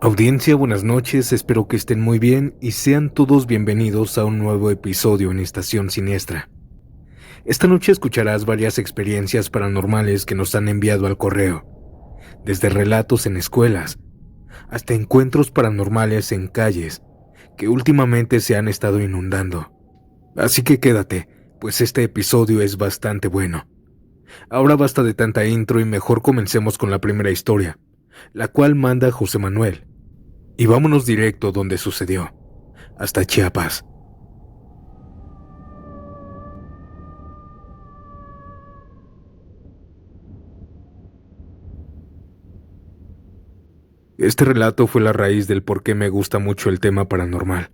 Audiencia, buenas noches, espero que estén muy bien y sean todos bienvenidos a un nuevo episodio en Estación Siniestra. Esta noche escucharás varias experiencias paranormales que nos han enviado al correo, desde relatos en escuelas hasta encuentros paranormales en calles que últimamente se han estado inundando. Así que quédate, pues este episodio es bastante bueno. Ahora basta de tanta intro y mejor comencemos con la primera historia, la cual manda José Manuel. Y vámonos directo donde sucedió, hasta Chiapas. Este relato fue la raíz del por qué me gusta mucho el tema paranormal.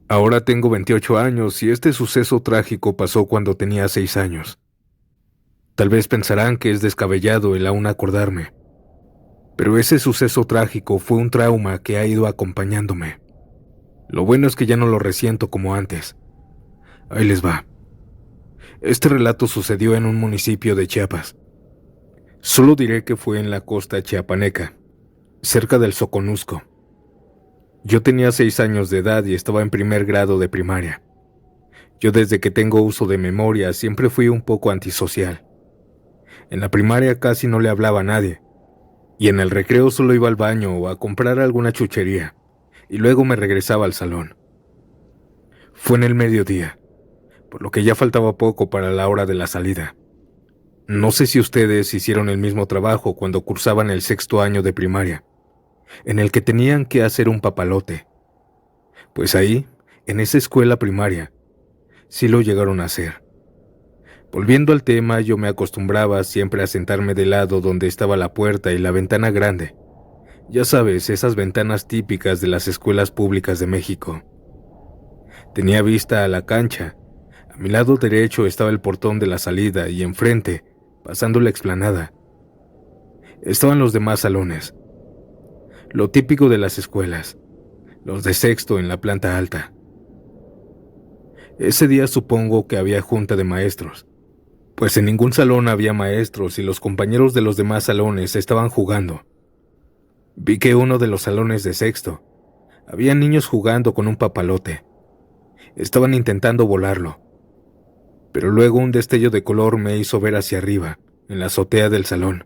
Ahora tengo 28 años y este suceso trágico pasó cuando tenía 6 años. Tal vez pensarán que es descabellado el aún acordarme, pero ese suceso trágico fue un trauma que ha ido acompañándome. Lo bueno es que ya no lo resiento como antes. Ahí les va. Este relato sucedió en un municipio de Chiapas. Solo diré que fue en la costa chiapaneca, cerca del Soconusco. Yo tenía 6 años de edad y estaba en primer grado de primaria. Yo desde que tengo uso de memoria siempre fui un poco antisocial. En la primaria casi no le hablaba a nadie, y en el recreo solo iba al baño o a comprar alguna chuchería, y luego me regresaba al salón. Fue en el mediodía, por lo que ya faltaba poco para la hora de la salida. No sé si ustedes hicieron el mismo trabajo cuando cursaban el 6º año de primaria, en el que tenían que hacer un papalote. Pues ahí, en esa escuela primaria, sí lo llegaron a hacer. Volviendo al tema, yo me acostumbraba siempre a sentarme del lado donde estaba la puerta y la ventana grande. Ya sabes, esas ventanas típicas de las escuelas públicas de México. Tenía vista a la cancha. A mi lado derecho estaba el portón de la salida y enfrente, pasando la explanada, estaban los demás salones. Lo típico de las escuelas, los de sexto en la planta alta. Ese día supongo que había junta de maestros, pues en ningún salón había maestros y los compañeros de los demás salones estaban jugando. Vi que uno de los salones de sexto, había niños jugando con un papalote. Estaban intentando volarlo, pero luego un destello de color me hizo ver hacia arriba, en la azotea del salón.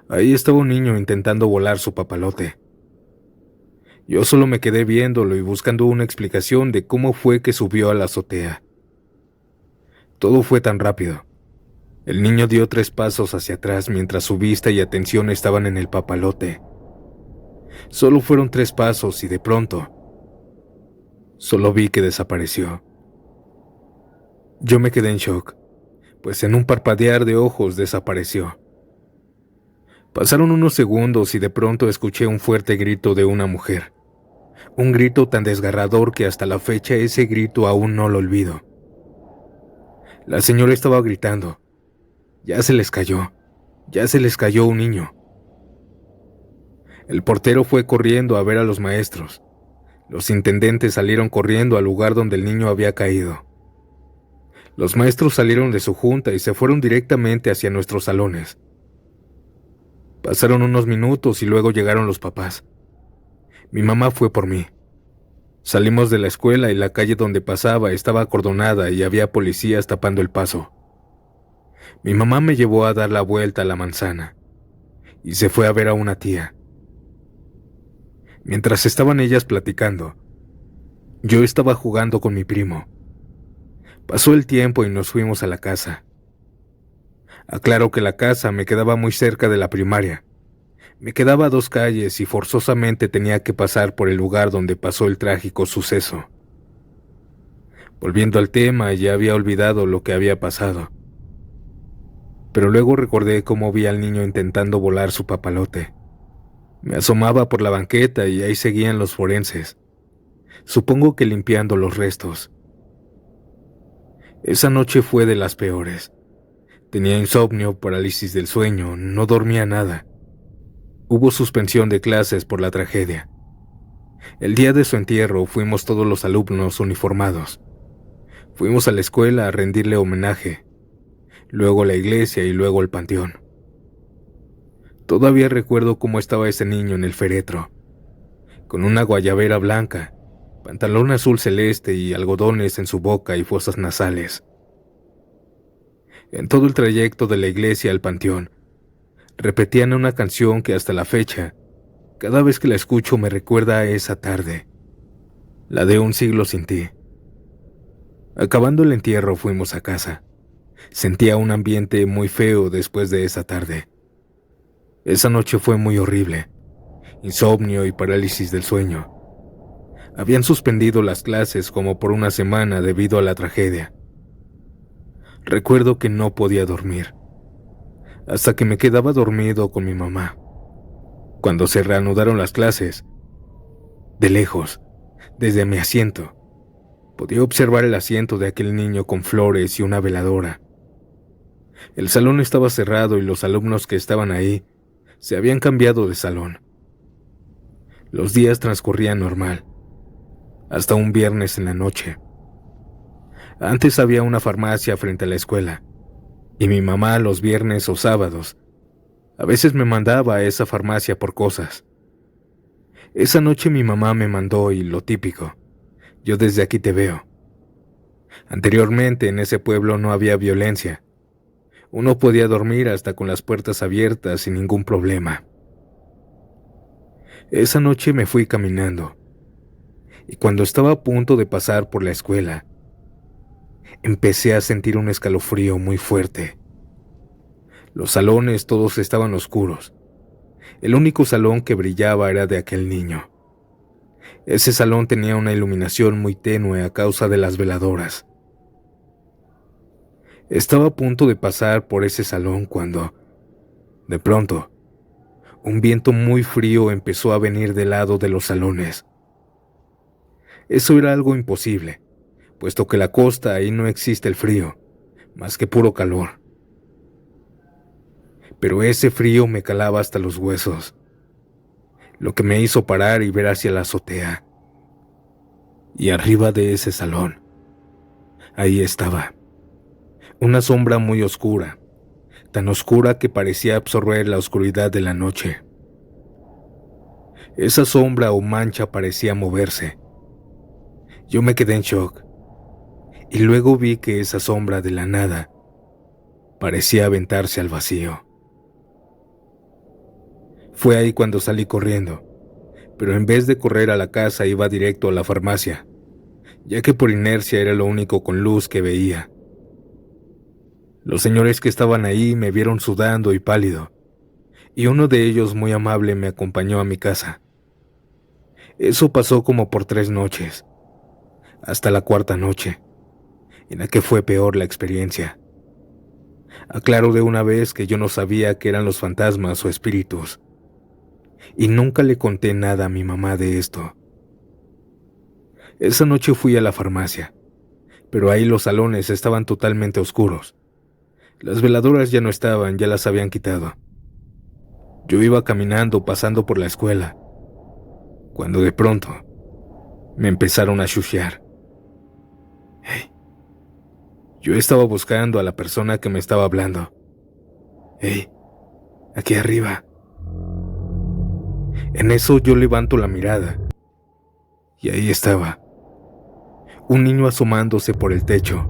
Ahí estaba un niño intentando volar su papalote. Yo solo me quedé viéndolo y buscando una explicación de cómo fue que subió a la azotea. Todo fue tan rápido. El niño dio 3 pasos hacia atrás mientras su vista y atención estaban en el papalote. Solo fueron 3 pasos y de pronto, solo vi que desapareció. Yo me quedé en shock, pues en un parpadear de ojos desapareció. Pasaron unos segundos y de pronto escuché un fuerte grito de una mujer. Un grito tan desgarrador que hasta la fecha ese grito aún no lo olvido. La señora estaba gritando. Ya se les cayó un niño. El portero fue corriendo a ver a los maestros. Los intendentes salieron corriendo al lugar donde el niño había caído. Los maestros salieron de su junta y se fueron directamente hacia nuestros salones. Pasaron unos minutos y luego llegaron los papás. Mi mamá fue por mí. Salimos de la escuela y la calle donde pasaba estaba acordonada y había policías tapando el paso. Mi mamá me llevó a dar la vuelta a la manzana y se fue a ver a una tía. Mientras estaban ellas platicando, yo estaba jugando con mi primo. Pasó el tiempo y nos fuimos a la casa. Aclaro que la casa me quedaba muy cerca de la primaria. Me quedaba a 2 calles y forzosamente tenía que pasar por el lugar donde pasó el trágico suceso. Volviendo al tema, ya había olvidado lo que había pasado. Pero luego recordé cómo vi al niño intentando volar su papalote. Me asomaba por la banqueta y ahí seguían los forenses. Supongo que limpiando los restos. Esa noche fue de las peores. Tenía insomnio, parálisis del sueño, no dormía nada. Hubo suspensión de clases por la tragedia. El día de su entierro fuimos todos los alumnos uniformados. Fuimos a la escuela a rendirle homenaje, luego a la iglesia y luego al panteón. Todavía recuerdo cómo estaba ese niño en el féretro, con una guayabera blanca, pantalón azul celeste y algodones en su boca y fosas nasales. En todo el trayecto de la iglesia al panteón, repetían una canción que hasta la fecha, cada vez que la escucho me recuerda a esa tarde, la de Un siglo sin ti. Acabando el entierro fuimos a casa. Sentía un ambiente muy feo después de esa tarde. Esa noche fue muy horrible. Insomnio y parálisis del sueño. Habían suspendido las clases como por una semana debido a la tragedia. Recuerdo que no podía dormir, hasta que me quedaba dormido con mi mamá. Cuando se reanudaron las clases, de lejos, desde mi asiento, podía observar el asiento de aquel niño con flores y una veladora. El salón estaba cerrado y los alumnos que estaban ahí se habían cambiado de salón. Los días transcurrían normal, hasta un viernes en la noche. Antes había una farmacia frente a la escuela, y mi mamá los viernes o sábados a veces me mandaba a esa farmacia por cosas. Esa noche mi mamá me mandó y lo típico, yo desde aquí te veo. Anteriormente en ese pueblo no había violencia. Uno podía dormir hasta con las puertas abiertas sin ningún problema. Esa noche me fui caminando, y cuando estaba a punto de pasar por la escuela, empecé a sentir un escalofrío muy fuerte. Los salones todos estaban oscuros. El único salón que brillaba era de aquel niño. Ese salón tenía una iluminación muy tenue a causa de las veladoras. Estaba a punto de pasar por ese salón cuando, de pronto, un viento muy frío empezó a venir del lado de los salones. Eso era algo imposible, puesto que la costa ahí no existe el frío, más que puro calor. Pero ese frío me calaba hasta los huesos, lo que me hizo parar y ver hacia la azotea. Y arriba de ese salón, ahí estaba, una sombra muy oscura, tan oscura que parecía absorber la oscuridad de la noche. Esa sombra o mancha parecía moverse. Yo me quedé en shock, y luego vi que esa sombra de la nada parecía aventarse al vacío. Fue ahí cuando salí corriendo, pero en vez de correr a la casa iba directo a la farmacia, ya que por inercia era lo único con luz que veía. Los señores que estaban ahí me vieron sudando y pálido, y uno de ellos muy amable me acompañó a mi casa. Eso pasó como por 3 noches, hasta la cuarta noche, en la que fue peor la experiencia. Aclaro de una vez que yo no sabía que eran los fantasmas o espíritus, y nunca le conté nada a mi mamá de esto. Esa noche fui a la farmacia, pero ahí los salones estaban totalmente oscuros. Las veladoras ya no estaban, ya las habían quitado. Yo iba caminando pasando por la escuela, cuando de pronto me empezaron a chuchear. Hey, yo estaba buscando a la persona que me estaba hablando. Hey, aquí arriba. En eso yo levanto la mirada, y ahí estaba, un niño asomándose por el techo.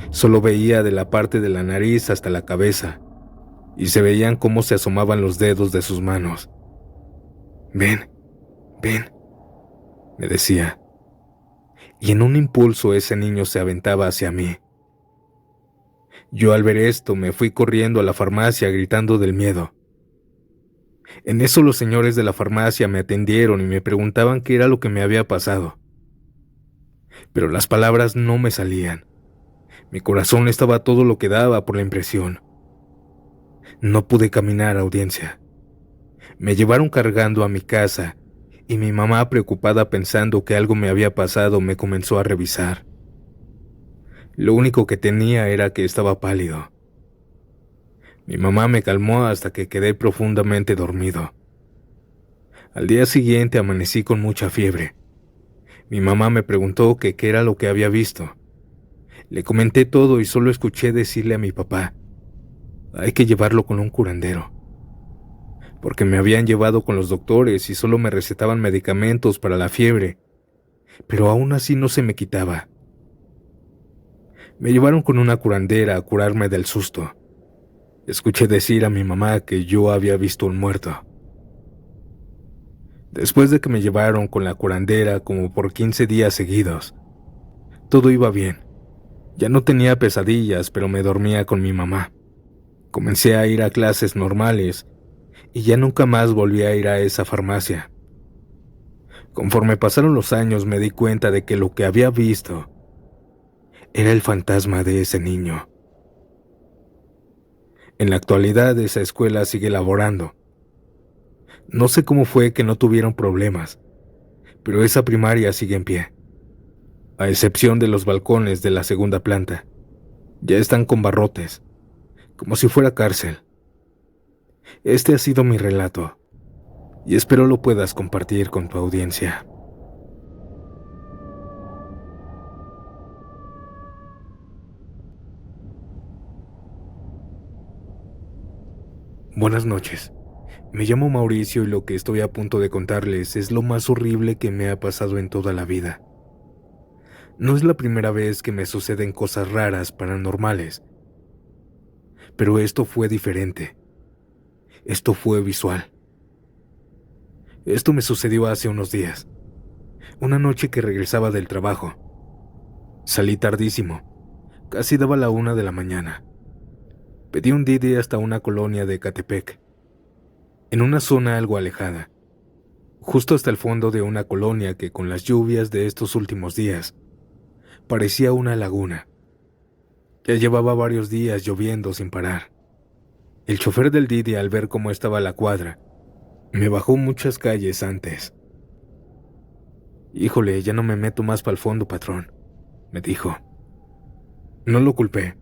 Solo veía de la parte de la nariz hasta la cabeza, y se veían cómo se asomaban los dedos de sus manos. Ven, ven, me decía. Y en un impulso ese niño se aventaba hacia mí. Yo al ver esto me fui corriendo a la farmacia gritando del miedo. En eso los señores de la farmacia me atendieron y me preguntaban qué era lo que me había pasado. Pero las palabras no me salían. Mi corazón estaba a todo lo que daba por la impresión. No pude caminar, audiencia. Me llevaron cargando a mi casa y mi mamá, preocupada pensando que algo me había pasado, me comenzó a revisar. Lo único que tenía era que estaba pálido. Mi mamá me calmó hasta que quedé profundamente dormido. Al día siguiente amanecí con mucha fiebre. Mi mamá me preguntó que qué era lo que había visto. Le comenté todo y solo escuché decirle a mi papá: hay que llevarlo con un curandero. porque me habían llevado con los doctores y solo me recetaban medicamentos para la fiebre, pero aún así no se me quitaba. Me llevaron con una curandera a curarme del susto. Escuché decir a mi mamá que yo había visto un muerto. Después de que me llevaron con la curandera como por 15 días seguidos, todo iba bien. Ya no tenía pesadillas, pero me dormía con mi mamá. Comencé a ir a clases normales y ya nunca más volví a ir a esa farmacia. Conforme pasaron los años me di cuenta de que lo que había visto era el fantasma de ese niño. En la actualidad esa escuela sigue laborando. No sé cómo fue que no tuvieron problemas, pero esa primaria sigue en pie, a excepción de los balcones de la segunda planta. Ya están con barrotes, como si fuera cárcel. Este ha sido mi relato, y espero lo puedas compartir con tu audiencia. Buenas noches. Me llamo Mauricio y lo que estoy a punto de contarles es lo más horrible que me ha pasado en toda la vida. No es la primera vez que me suceden cosas raras, paranormales, pero esto fue diferente. Esto fue visual. Esto me sucedió hace unos días, una noche que regresaba del trabajo. Salí tardísimo, casi daba la 1 de la mañana. Pedí un Didi hasta una colonia de Ecatepec, en una zona algo alejada, justo hasta el fondo de una colonia que con las lluvias de estos últimos días parecía una laguna. Ya llevaba varios días lloviendo sin parar. El chofer del Didi, al ver cómo estaba la cuadra, me bajó muchas calles antes. «Híjole, ya no me meto más para el fondo, patrón», me dijo. No lo culpé,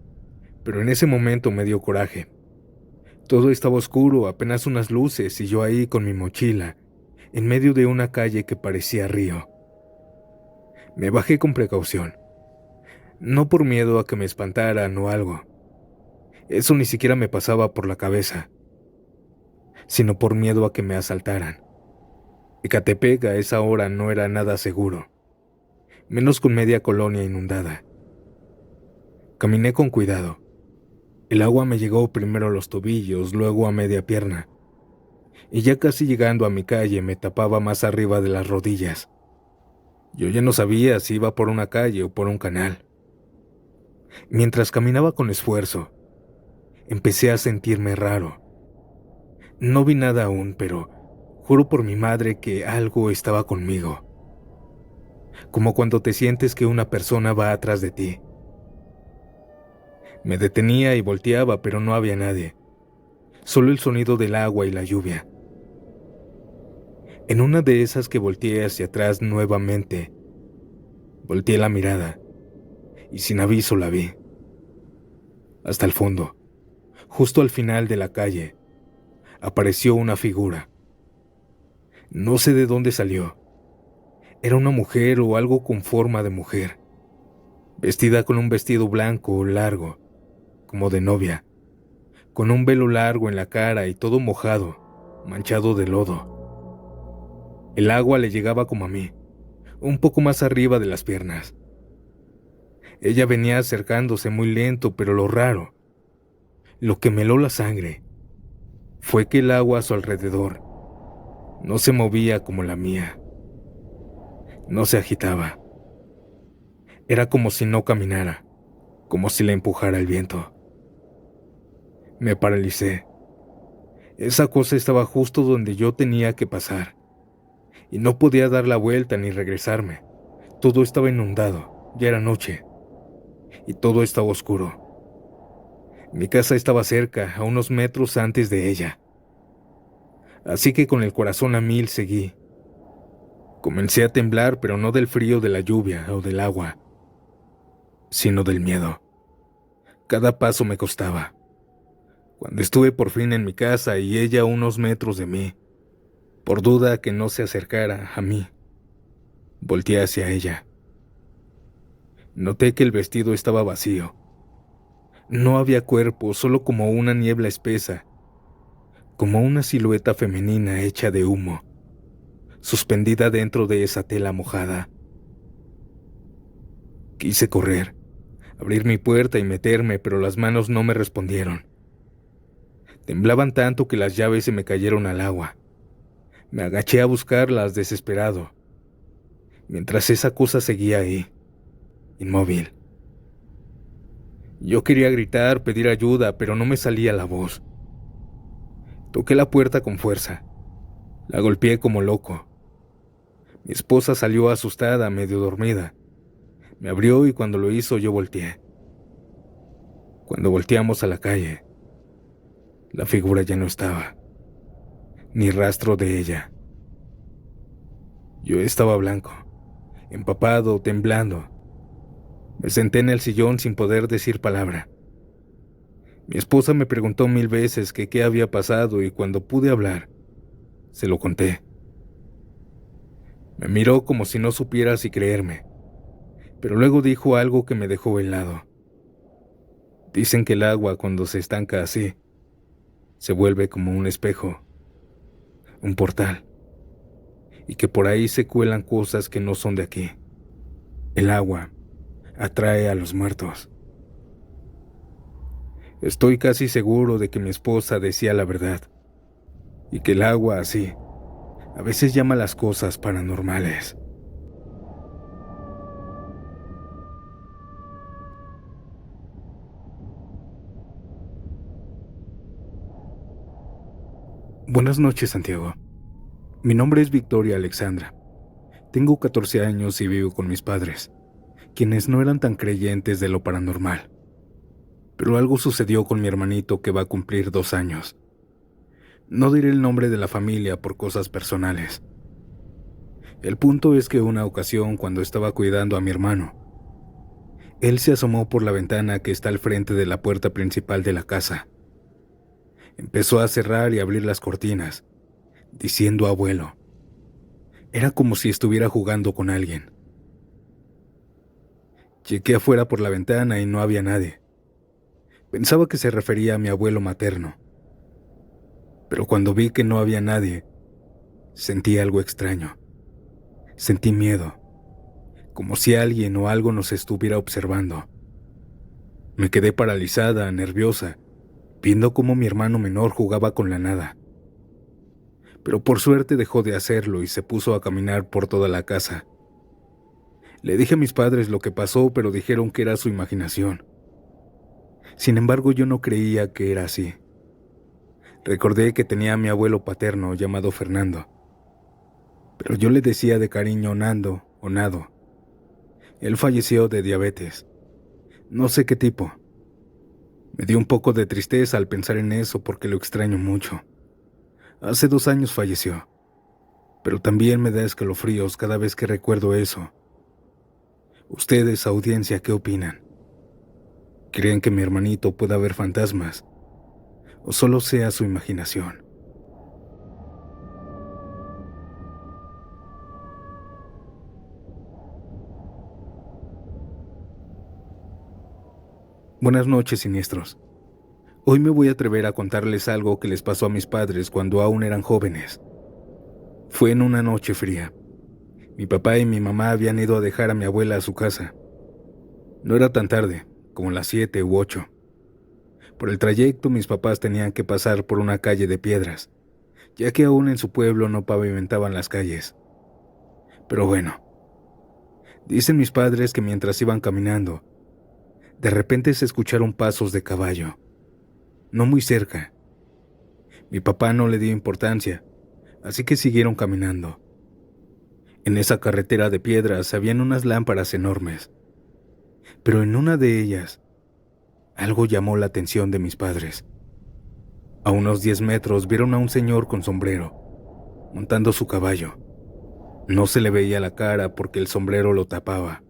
pero en ese momento me dio coraje. Todo estaba oscuro, apenas unas luces y yo ahí con mi mochila, en medio de una calle que parecía río. Me bajé con precaución, no por miedo a que me espantaran o algo. Eso ni siquiera me pasaba por la cabeza, sino por miedo a que me asaltaran. Ecatepec a esa hora no era nada seguro, menos con media colonia inundada. Caminé con cuidado. El agua me llegó primero a los tobillos, luego a media pierna, y ya casi llegando a mi calle me tapaba más arriba de las rodillas. Yo ya no sabía si iba por una calle o por un canal. Mientras caminaba con esfuerzo, empecé a sentirme raro. No vi nada aún, pero juro por mi madre que algo estaba conmigo. Como cuando te sientes que una persona va atrás de ti. Me detenía y volteaba, pero no había nadie. Solo el sonido del agua y la lluvia. En una de esas que volteé hacia atrás nuevamente, volteé la mirada y sin aviso la vi. Hasta el fondo, justo al final de la calle, apareció una figura. No sé de dónde salió. Era una mujer o algo con forma de mujer, vestida con un vestido blanco largo, como de novia, con un velo largo en la cara y todo mojado, manchado de lodo. El agua le llegaba como a mí, un poco más arriba de las piernas. Ella venía acercándose muy lento, pero lo raro, lo que me heló la sangre, fue que el agua a su alrededor no se movía como la mía. No se agitaba. Era como si no caminara, como si la empujara el viento. Me paralicé. Esa cosa estaba justo donde yo tenía que pasar, y no podía dar la vuelta ni regresarme. Todo estaba inundado, ya era noche, y todo estaba oscuro. Mi casa estaba cerca, a unos metros antes de ella. Así que con el corazón a mil seguí. Comencé a temblar, pero no del frío de la lluvia o del agua, sino del miedo. Cada paso me costaba. Cuando estuve por fin en mi casa y ella a unos metros de mí, por duda que no se acercara a mí, volteé hacia ella. Noté que el vestido estaba vacío. No había cuerpo, solo como una niebla espesa, como una silueta femenina hecha de humo, suspendida dentro de esa tela mojada. Quise correr, abrir mi puerta y meterme, pero las manos no me respondieron. Temblaban tanto que las llaves se me cayeron al agua. Me agaché a buscarlas desesperado, mientras esa cosa seguía ahí, inmóvil. Yo quería gritar, pedir ayuda, pero no me salía la voz. Toqué la puerta con fuerza. La golpeé como loco. Mi esposa salió asustada, medio dormida. Me abrió y cuando lo hizo yo volteé. Cuando volteamos a la calle, la figura ya no estaba, ni rastro de ella. Yo estaba blanco, empapado, temblando. Me senté en el sillón sin poder decir palabra. Mi esposa me preguntó 1000 veces que qué había pasado y cuando pude hablar, se lo conté. Me miró como si no supiera si creerme, pero luego dijo algo que me dejó helado. Dicen que el agua cuando se estanca así, se vuelve como un espejo, un portal, y que por ahí se cuelan cosas que no son de aquí. El agua atrae a los muertos. Estoy casi seguro de que mi esposa decía la verdad, y que el agua así, a veces llama a las cosas paranormales. Buenas noches, Santiago. Mi nombre es Victoria Alexandra. Tengo 14 años y vivo con mis padres, quienes no eran tan creyentes de lo paranormal. Pero algo sucedió con mi hermanito que va a cumplir 2 años. No diré el nombre de la familia por cosas personales. El punto es que una ocasión, cuando estaba cuidando a mi hermano, él se asomó por la ventana que está al frente de la puerta principal de la casa. Empezó a cerrar y abrir las cortinas, diciendo abuelo. Era como si estuviera jugando con alguien. Chequé afuera por la ventana y no había nadie. Pensaba que se refería a mi abuelo materno. Pero cuando vi que no había nadie, sentí algo extraño. Sentí miedo, como si alguien o algo nos estuviera observando. Me quedé paralizada, nerviosa, viendo cómo mi hermano menor jugaba con la nada. Pero por suerte dejó de hacerlo y se puso a caminar por toda la casa. Le dije a mis padres lo que pasó, pero dijeron que era su imaginación. Sin embargo, yo no creía que era así. Recordé que tenía a mi abuelo paterno llamado Fernando, pero yo le decía de cariño Nando o Nado. Él falleció de diabetes, no sé qué tipo. Me dio un poco de tristeza al pensar en eso porque lo extraño mucho. Hace 2 años falleció, pero también me da escalofríos cada vez que recuerdo eso. Ustedes, audiencia, ¿qué opinan? ¿Creen que mi hermanito pueda ver fantasmas o solo sea su imaginación? Buenas noches, siniestros. Hoy me voy a atrever a contarles algo que les pasó a mis padres cuando aún eran jóvenes. Fue en una noche fría. Mi papá y mi mamá habían ido a dejar a mi abuela a su casa. No era tan tarde, como las 7 u 8. Por el trayecto mis papás tenían que pasar por una calle de piedras, ya que aún en su pueblo no pavimentaban las calles. Pero bueno, dicen mis padres que mientras iban caminando, de repente se escucharon pasos de caballo, no muy cerca. Mi papá no le dio importancia, así que siguieron caminando. En esa carretera de piedras habían unas lámparas enormes, pero en una de ellas algo llamó la atención de mis padres. A unos 10 metros vieron a un señor con sombrero, montando su caballo. No se le veía la cara porque el sombrero lo tapaba.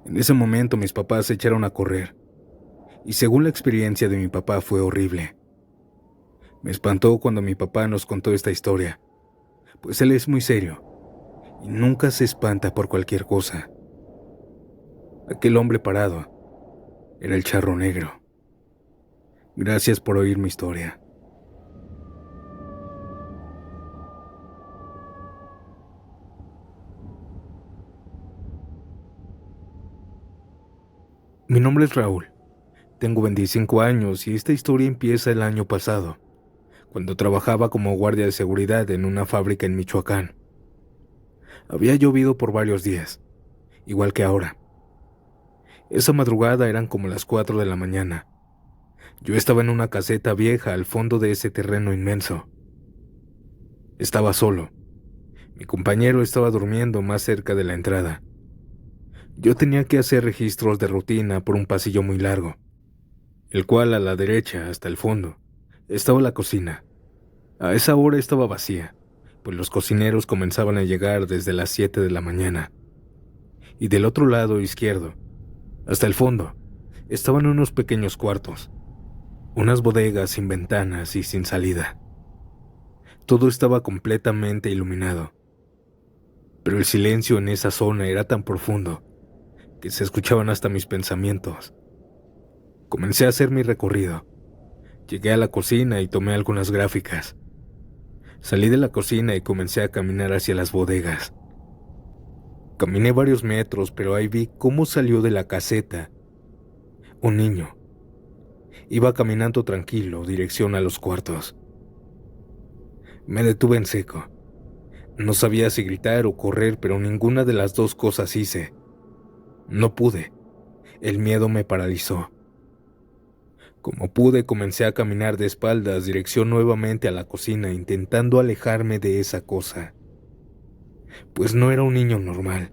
En ese momento mis papás se echaron a correr, y según la experiencia de mi papá fue horrible. Me espantó cuando mi papá nos contó esta historia, pues él es muy serio y nunca se espanta por cualquier cosa. Aquel hombre parado era el Charro Negro. Gracias por oír mi historia. Mi nombre es Raúl, tengo 25 años y esta historia empieza el año pasado, cuando trabajaba como guardia de seguridad en una fábrica en Michoacán. Había llovido por varios días, igual que ahora. Esa madrugada eran como las 4 de la mañana. Yo estaba en una caseta vieja al fondo de ese terreno inmenso. Estaba solo. Mi compañero estaba durmiendo más cerca de la entrada. Yo tenía que hacer registros de rutina por un pasillo muy largo, el cual a la derecha, hasta el fondo, estaba la cocina. A esa hora estaba vacía, pues los cocineros comenzaban a llegar desde las 7 de la mañana. Y del otro lado izquierdo, hasta el fondo, estaban unos pequeños cuartos, unas bodegas sin ventanas y sin salida. Todo estaba completamente iluminado, pero el silencio en esa zona era tan profundo que se escuchaban hasta mis pensamientos. Comencé a hacer mi recorrido. Llegué a la cocina y tomé algunas gráficas. Salí de la cocina y comencé a caminar hacia las bodegas. Caminé varios metros, pero ahí vi cómo salió de la caseta un niño. Iba caminando tranquilo, dirección a los cuartos. Me detuve en seco. No sabía si gritar o correr, pero ninguna de las dos cosas hice. No pude. El miedo me paralizó. Como pude, comencé a caminar de espaldas, dirección nuevamente a la cocina, intentando alejarme de esa cosa. Pues no era un niño normal.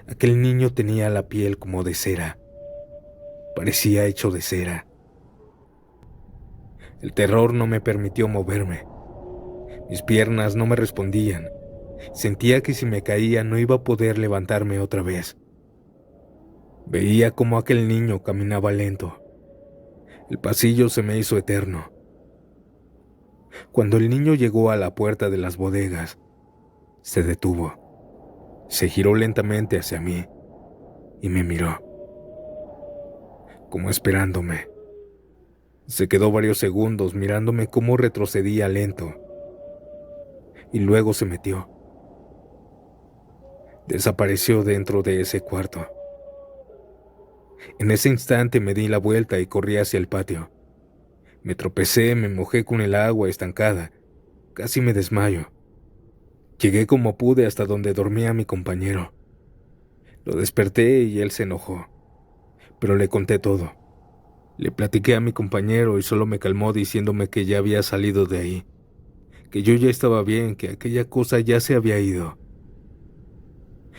Aquel niño tenía la piel como de cera. Parecía hecho de cera. El terror no me permitió moverme. Mis piernas no me respondían. Sentía que si me caía no iba a poder levantarme otra vez. Veía cómo aquel niño caminaba lento. El pasillo se me hizo eterno. Cuando el niño llegó a la puerta de las bodegas, se detuvo. Se giró lentamente hacia mí y me miró, como esperándome. Se quedó varios segundos mirándome cómo retrocedía lento y luego se metió. Desapareció dentro de ese cuarto. En ese instante me di la vuelta y corrí hacia el patio. Me tropecé, me mojé con el agua estancada. Casi me desmayo. Llegué como pude hasta donde dormía mi compañero. Lo desperté y él se enojó, pero le conté todo. Le platiqué a mi compañero y solo me calmó diciéndome que ya había salido de ahí, que yo ya estaba bien, que aquella cosa ya se había ido.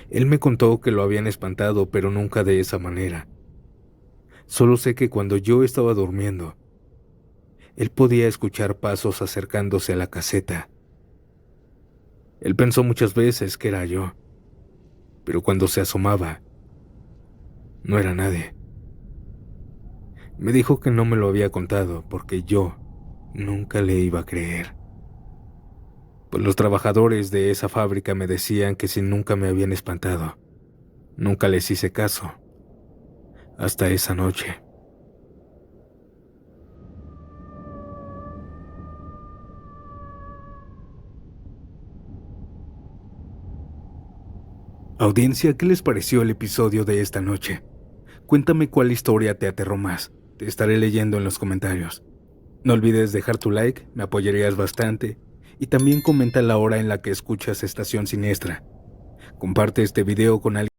Él me contó que lo habían espantado, pero nunca de esa manera. Solo sé que cuando yo estaba durmiendo, él podía escuchar pasos acercándose a la caseta. Él pensó muchas veces que era yo, pero cuando se asomaba, no era nadie. Me dijo que no me lo había contado porque yo nunca le iba a creer. Pues los trabajadores de esa fábrica me decían que si nunca me habían espantado, nunca les hice caso. Hasta esa noche. Audiencia, ¿qué les pareció el episodio de esta noche? Cuéntame cuál historia te aterró más. Te estaré leyendo en los comentarios. No olvides dejar tu like, me apoyarías bastante. Y también comenta la hora en la que escuchas Estación Siniestra. Comparte este video con alguien